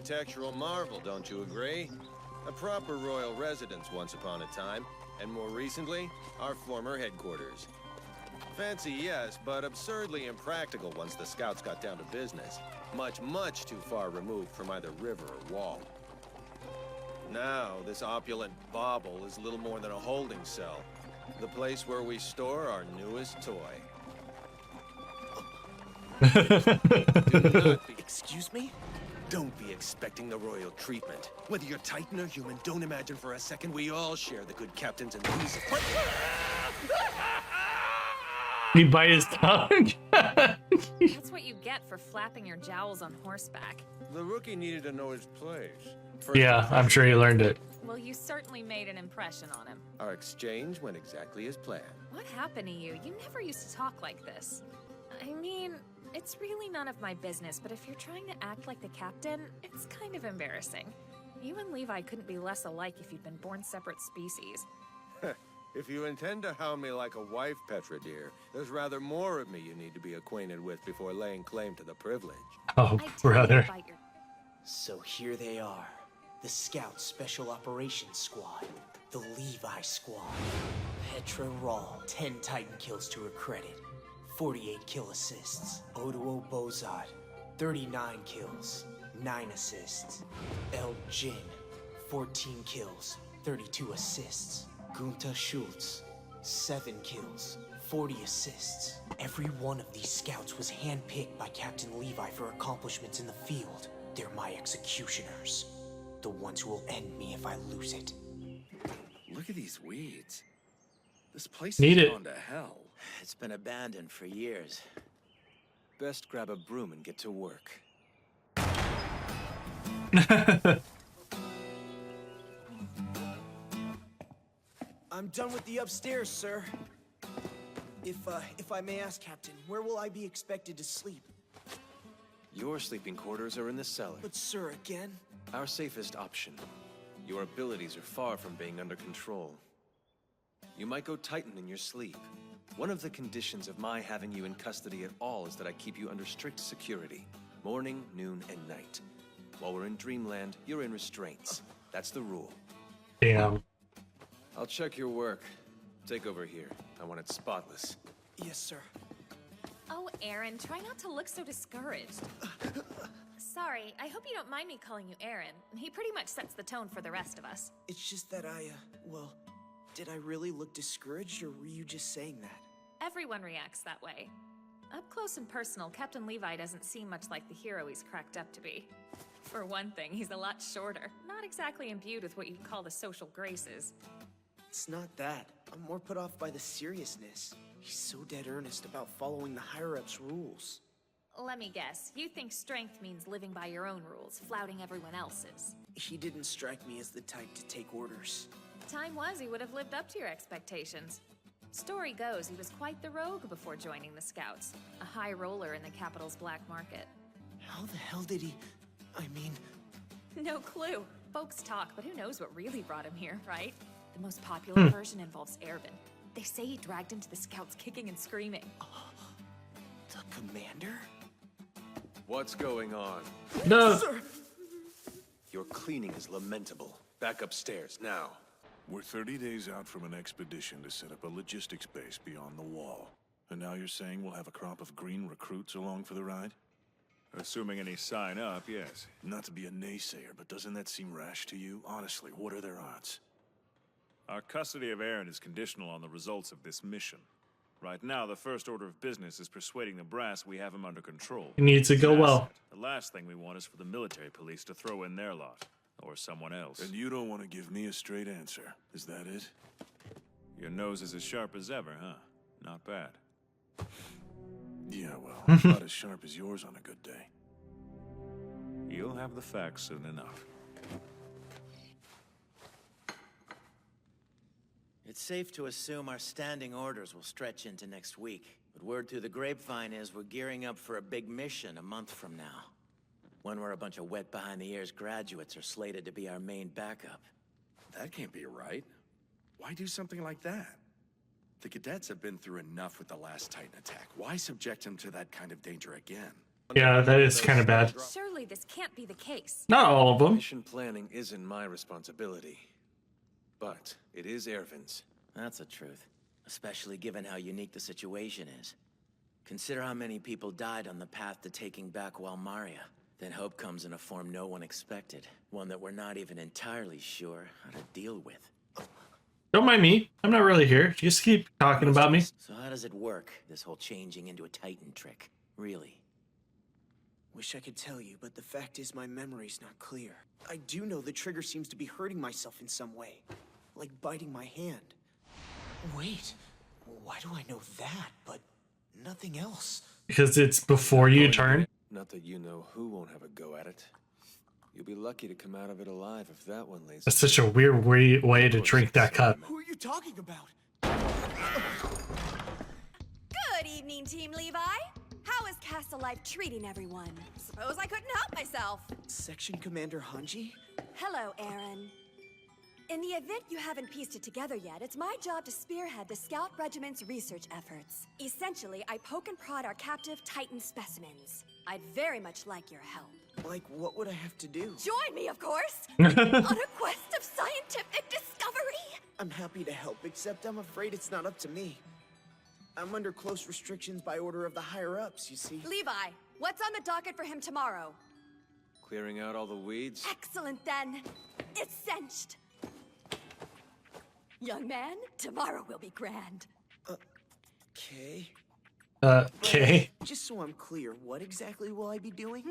architectural marvel, don't you agree? A proper royal residence once upon a time, and more recently, our former headquarters. Fancy, yes, but absurdly impractical once the scouts got down to business. Much, much too far removed from either river or wall. Now, this opulent bauble is little more than a holding cell. The place where we store our newest toy. Do not be... Excuse me? Don't be expecting the royal treatment. Whether you're Titan or human, don't imagine for a second we all share the good captains and these... He bite his tongue. That's what you get for flapping your jowls on horseback. The rookie needed to know his place. Yeah, I'm sure he learned it. Well, you certainly made an impression on him. Our exchange went exactly as planned. What happened to you? You never used to talk like this. I mean, it's really none of my business, but if you're trying to act like the captain, it's kind of embarrassing. You and Levi couldn't be less alike if you'd been born separate species. If you intend to hound me like a wife, Petra dear, there's rather more of me you need to be acquainted with before laying claim to the privilege. Oh, brother. So here they are. The Scout Special Operations Squad. The Levi Squad. Petra Rahl, 10 Titan kills to her credit. 48 kill assists. Oduo Bozad, 39 kills, 9 assists. El Jin, 14 kills, 32 assists. Gunther Schultz, 7 kills, 40 assists. Every one of these scouts was handpicked by Captain Levi for accomplishments in the field. They're my executioners. The ones who will end me if I lose it. Look at these weeds. This place Need has it. gone to hell. It's been abandoned for years. Best grab a broom and get to work. I'm done with the upstairs, sir. If I may ask, Captain, where will I be expected to sleep? Your sleeping quarters are in the cellar. But sir, again? Our safest option. Your abilities are far from being under control. You might go Titan in your sleep. One of the conditions of my having you in custody at all is that I keep you under strict security. Morning, noon, and night. While we're in Dreamland, you're in restraints. That's the rule. Damn. I'll check your work. Take over here. I want it spotless. Yes, sir. Oh, Eren, try not to look so discouraged. Sorry, I hope you don't mind me calling you Eren. He pretty much sets the tone for the rest of us. It's just that well, did I really look discouraged, or were you just saying that? Everyone reacts that way. Up close and personal, Captain Levi doesn't seem much like the hero he's cracked up to be. For one thing, he's a lot shorter, not exactly imbued with what you'd call the social graces. It's not that. I'm more put off by the seriousness. He's so dead earnest about following the higher-ups' rules. Let me guess, you think strength means living by your own rules, flouting everyone else's. He didn't strike me as the type to take orders. Time was he would have lived up to your expectations. Story goes he was quite the rogue before joining the Scouts, a high roller in the capital's black market. How the hell did he... I mean... No clue. Folks talk, but who knows what really brought him here, right? The most popular version involves Eren. They say he dragged him to the Scouts kicking and screaming. The commander? What's going on? No. Sir! Your cleaning is lamentable. Back upstairs, now. We're 30 days out from an expedition to set up a logistics base beyond the wall. And now you're saying we'll have a crop of green recruits along for the ride? Assuming any sign up, yes. Not to be a naysayer, but doesn't that seem rash to you? Honestly, what are their odds? Our custody of Eren is conditional on the results of this mission. Right now, the first order of business is persuading the brass we have him under control. It needs to go well. The last thing we want is for the military police to throw in their lot. Or someone else. And you don't want to give me a straight answer. Is that it? Your nose is as sharp as ever, huh? Not bad. Yeah, well, about as sharp as yours on a good day. You'll have the facts soon enough. It's safe to assume our standing orders will stretch into next week. But word through the grapevine is we're gearing up for a big mission a month from now. One where a bunch of wet behind-the-ears graduates are slated to be our main backup. That can't be right. Why do something like that? The cadets have been through enough with the last Titan attack. Why subject them to that kind of danger again? Yeah, that is kind of bad. Surely this can't be the case. Not all of them. Mission planning isn't my responsibility, but it is Ervin's. That's the truth, especially given how unique the situation is. Consider how many people died on the path to taking back Walmaria. Then hope comes in a form no one expected, one that we're not even entirely sure how to deal with. Don't mind me. I'm not really here. Just keep talking about me. So how does it work, this whole changing into a Titan trick? Really? Wish I could tell you, but the fact is my memory's not clear. I do know the trigger seems to be hurting myself in some way, like biting my hand. Wait, why do I know that, but nothing else? Because it's before you turn. Not that you know who won't have a go at it. You'll be lucky to come out of it alive if that one lays. That's such a weird way to drink that cup. Who are you talking about? Good evening, Team Levi. How is Castle Life treating everyone? Suppose I couldn't help myself. Section Commander Hanji? Hello, Eren. In the event you haven't pieced it together yet, it's my job to spearhead the Scout Regiment's research efforts. Essentially, I poke and prod our captive Titan specimens. I'd very much like your help. Like, what would I have to do? Join me, of course, on a quest of scientific discovery. I'm happy to help, except I'm afraid it's not up to me. I'm under close restrictions by order of the higher-ups, you see. Levi, what's on the docket for him tomorrow? Clearing out all the weeds? Excellent, then. It's cinched. Young man, tomorrow will be grand. Okay. Okay. Just so I'm clear, what exactly will I be doing?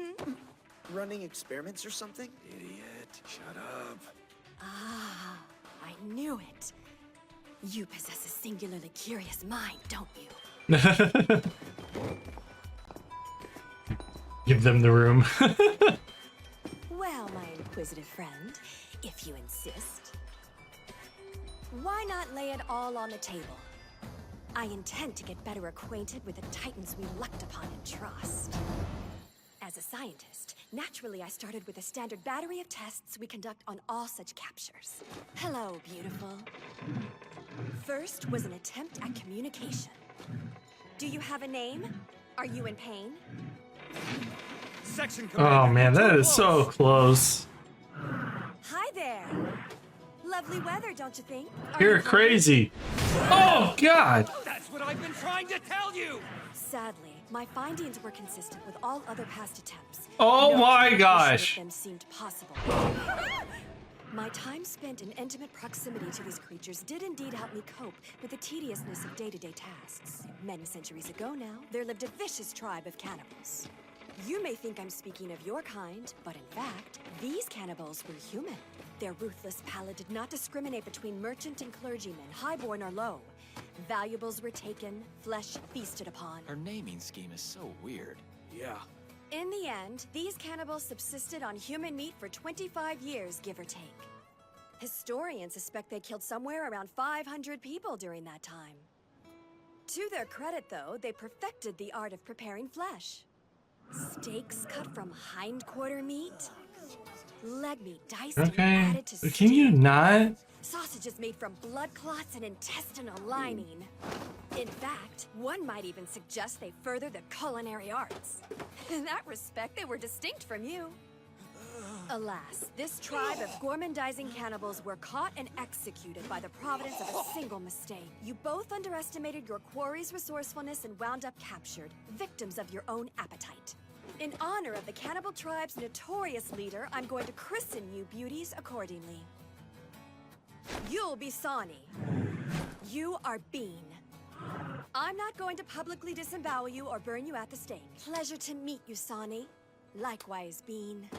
Running experiments or something? Idiot. Shut up. Ah, I knew it. You possess a singularly curious mind, don't you? Give them the room. Well, my inquisitive friend, if you insist. Why not lay it all on the table? I intend to get better acquainted with the Titans we looked upon and trust. As a scientist, naturally I started with a standard battery of tests we conduct on all such captures. Hello, beautiful. First was an attempt at communication. Do you have a name? Are you in pain? Section Oh man, that is so close. Hi there. Lovely weather, don't you think? You're crazy. Oh god. That's what I've been trying to tell you! Sadly, my findings were consistent with all other past attempts. Oh No my communication gosh. with them seemed possible. My time spent in intimate proximity to these creatures did indeed help me cope with the tediousness of day-to-day tasks. Many centuries ago now, there lived a vicious tribe of cannibals. You may think I'm speaking of your kind, but in fact, these cannibals were human. Their ruthless palate did not discriminate between merchant and clergyman, highborn or low. Valuables were taken, flesh feasted upon. Her naming scheme is so weird. Yeah. In the end, these cannibals subsisted on human meat for 25 years, give or take. Historians suspect they killed somewhere around 500 people during that time. To their credit, though, they perfected the art of preparing flesh. Steaks cut from hindquarter meat, leg meat diced and Okay. added to Can you stew. not? Sausages made from blood clots and intestinal lining. In fact, one might even suggest they furthered the culinary arts. In that respect, they were distinct from you. Alas, this tribe of gormandizing cannibals were caught and executed by the providence of a single mistake. You both underestimated your quarry's resourcefulness and wound up captured, victims of your own appetite. In honor of the cannibal tribe's notorious leader, I'm going to christen you beauties accordingly. You'll be Sani. You are Bean. I'm not going to publicly disembowel you or burn you at the stake. Pleasure to meet you, Sani. Likewise, Bean.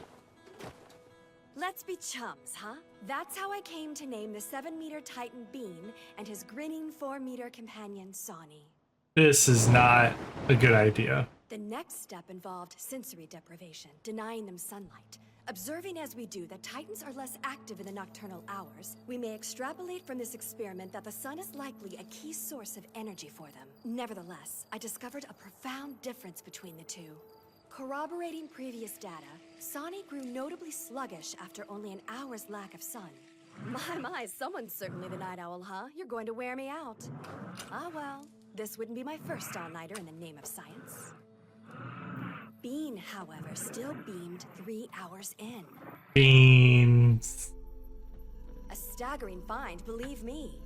Let's be chums, huh? That's how I came to name the 7-meter Titan Bean and his grinning 4-meter companion, Sani. This is not a good idea. The next step involved sensory deprivation, denying them sunlight. Observing as we do that Titans are less active in the nocturnal hours, we may extrapolate from this experiment that the sun is likely a key source of energy for them. Nevertheless, I discovered a profound difference between the two. Corroborating previous data, Sani grew notably sluggish after only an hour's lack of sun. My, someone's certainly the night owl, huh? You're going to wear me out. Ah well, this wouldn't be my first all-nighter in the name of science. bean, however, still beamed 3 hours in. Beans. A staggering find, believe me.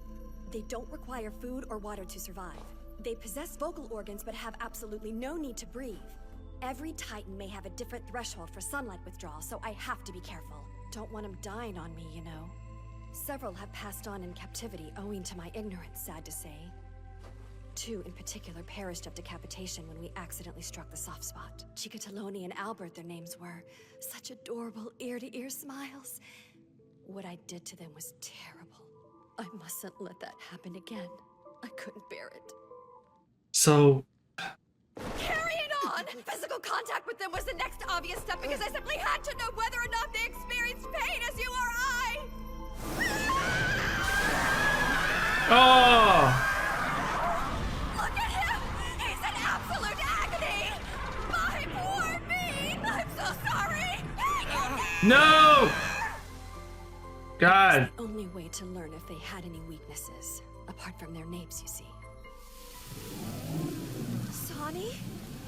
They don't require food or water to survive. They possess vocal organs but have absolutely no need to breathe. Every Titan may have a different threshold for sunlight withdrawal, so I have to be careful. Don't want them dying on me, you know. Several have passed on in captivity owing to my ignorance, sad to say. 2 in particular perished of decapitation when we accidentally struck the soft spot. Chikatoloni and Albert, their names were. Such adorable ear-to-ear smiles. What I did to them was terrible. I mustn't let that happen again. I couldn't bear it. So... Carry it on! Physical contact with them was the next obvious step because I simply had to know whether or not they experienced pain as you or I! Oh! Look at him! He's in absolute agony! My poor bean! I'm so sorry! No! God. It's the only way to learn if they had any weaknesses, apart from their names, you see. Sonny?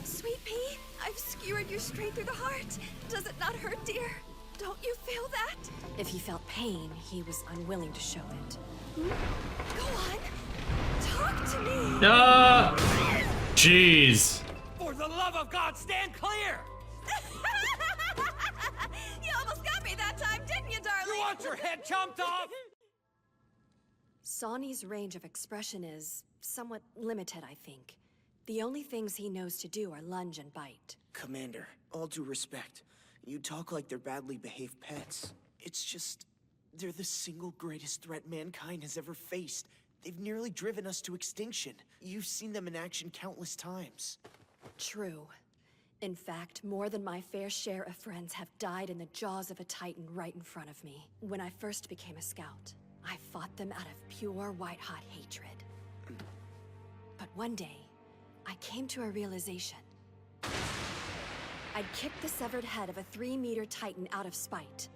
Sweet pea? I've skewered you straight through the heart. Does it not hurt, dear? Don't you feel that? If he felt pain, he was unwilling to show it. Go on. Talk to me. Jeez. For the love of God, stand clear! You almost got me that time, didn't you, darling? You want your head chomped off? Sonny's range of expression is somewhat limited, I think. The only things he knows to do are lunge and bite. Commander, all due respect, you talk like they're badly behaved pets. It's just, they're the single greatest threat mankind has ever faced. They've nearly driven us to extinction. You've seen them in action countless times. True. In fact, more than my fair share of friends have died in the jaws of a Titan right in front of me. When I first became a scout, I fought them out of pure white-hot hatred. But one day, I came to a realization. I'd kicked the severed head of a 3-meter Titan out of spite.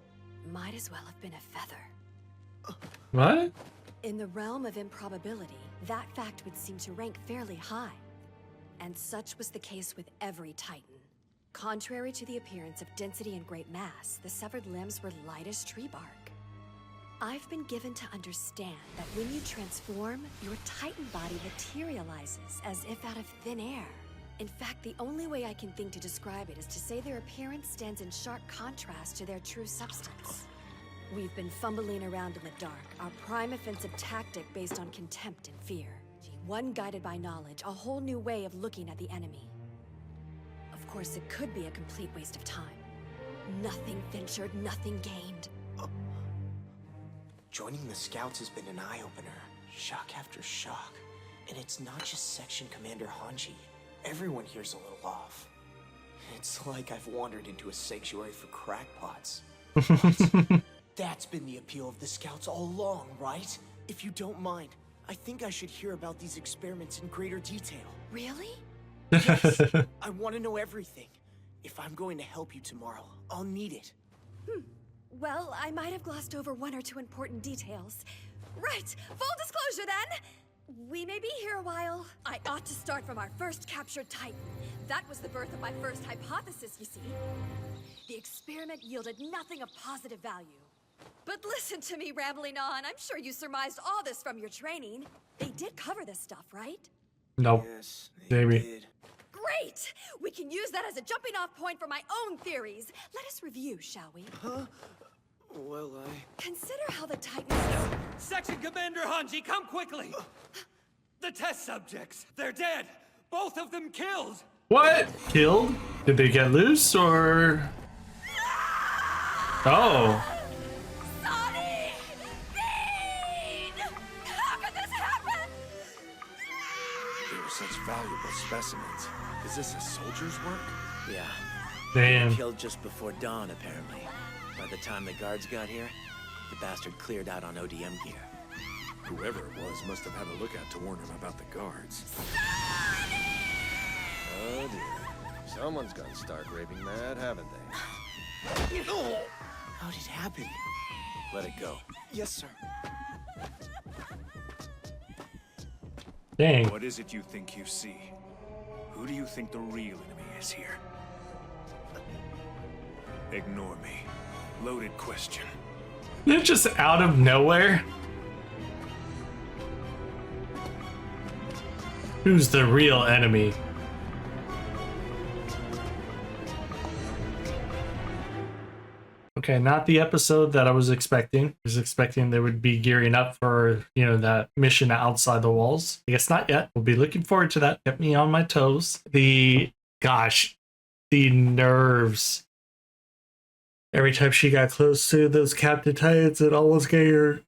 Might as well have been a feather. What? In the realm of improbability, that fact would seem to rank fairly high. And such was the case with every Titan. Contrary to the appearance of density and great mass, the severed limbs were light as tree bark. I've been given to understand that when you transform, your Titan body materializes as if out of thin air. In fact, the only way I can think to describe it is to say their appearance stands in sharp contrast to their true substance. We've been fumbling around in the dark, our prime offensive tactic based on contempt and fear. One guided by knowledge, a whole new way of looking at the enemy. Of course, it could be a complete waste of time. Nothing ventured, nothing gained. Joining the Scouts has been an eye-opener. Shock after shock. And it's not just Section Commander Hanji. Everyone here's a little off. It's like I've wandered into a sanctuary for crackpots. But that's been the appeal of the Scouts all along, right? If you don't mind, I think I should hear about these experiments in greater detail. Really? Yes, I want to know everything. If I'm going to help you tomorrow, I'll need it. Well, I might have glossed over 1 or 2 important details. Right, full disclosure then! We may be here a while. I ought to start from our first captured Titan. That was the birth of my first hypothesis, you see. The experiment yielded nothing of positive value. But listen to me rambling on. I'm sure you surmised all this from your training. They did cover this stuff, right? Nope. Yes, they Maybe. did. Great! We can use that as a jumping-off point for my own theories. Let us review, shall we? Huh? Well, Consider how the Titans... Section Commander Hanji, come quickly! The test subjects, they're dead! Both of them killed! What? Killed? Did they get loose or? Oh. Sonny! Bean! How could this happen? They were such valuable specimens. Is this a soldier's work? Yeah. Damn. Killed just before dawn, apparently. By the time the guards got here, the bastard cleared out on ODM gear. Whoever it was must have had a lookout to warn him about the guards. Oh dear. Someone's gone stark raving mad, haven't they? how'd it happen? Let it go. Yes, sir. Dang. What is it you think you see? Who do you think the real enemy is here? Ignore me. Loaded question. They're just out of nowhere. Who's the real enemy? Okay, not the episode that I was expecting. I was expecting they would be gearing up for, that mission outside the walls. I guess not yet. We'll be looking forward to that. Kept me on my toes. The nerves. Every time she got close to those Captain Titans, it almost gave her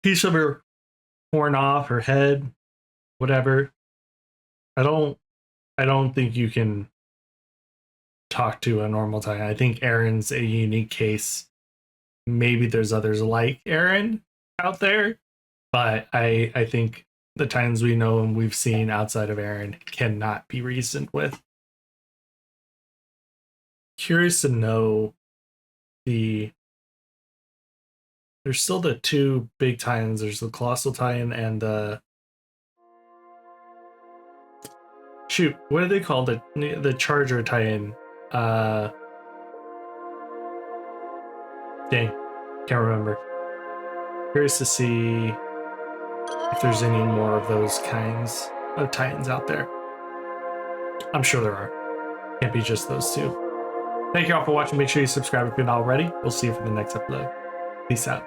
piece of her torn off, her head, whatever. I don't think you can talk to a normal Titan. I think Eren's a unique case. Maybe there's others like Eren out there, but I think the Titans we know and we've seen outside of Eren cannot be reasoned with. Curious to know there's still the two big Titans. There's the Colossal Titan and the what do they call the Charger Titan? Dang, can't remember. Curious to see if there's any more of those kinds of Titans out there. I'm sure there are. Can't be just those two. Thank you all for watching. Make sure you subscribe if you're not already. We'll see you for the next upload. Peace out.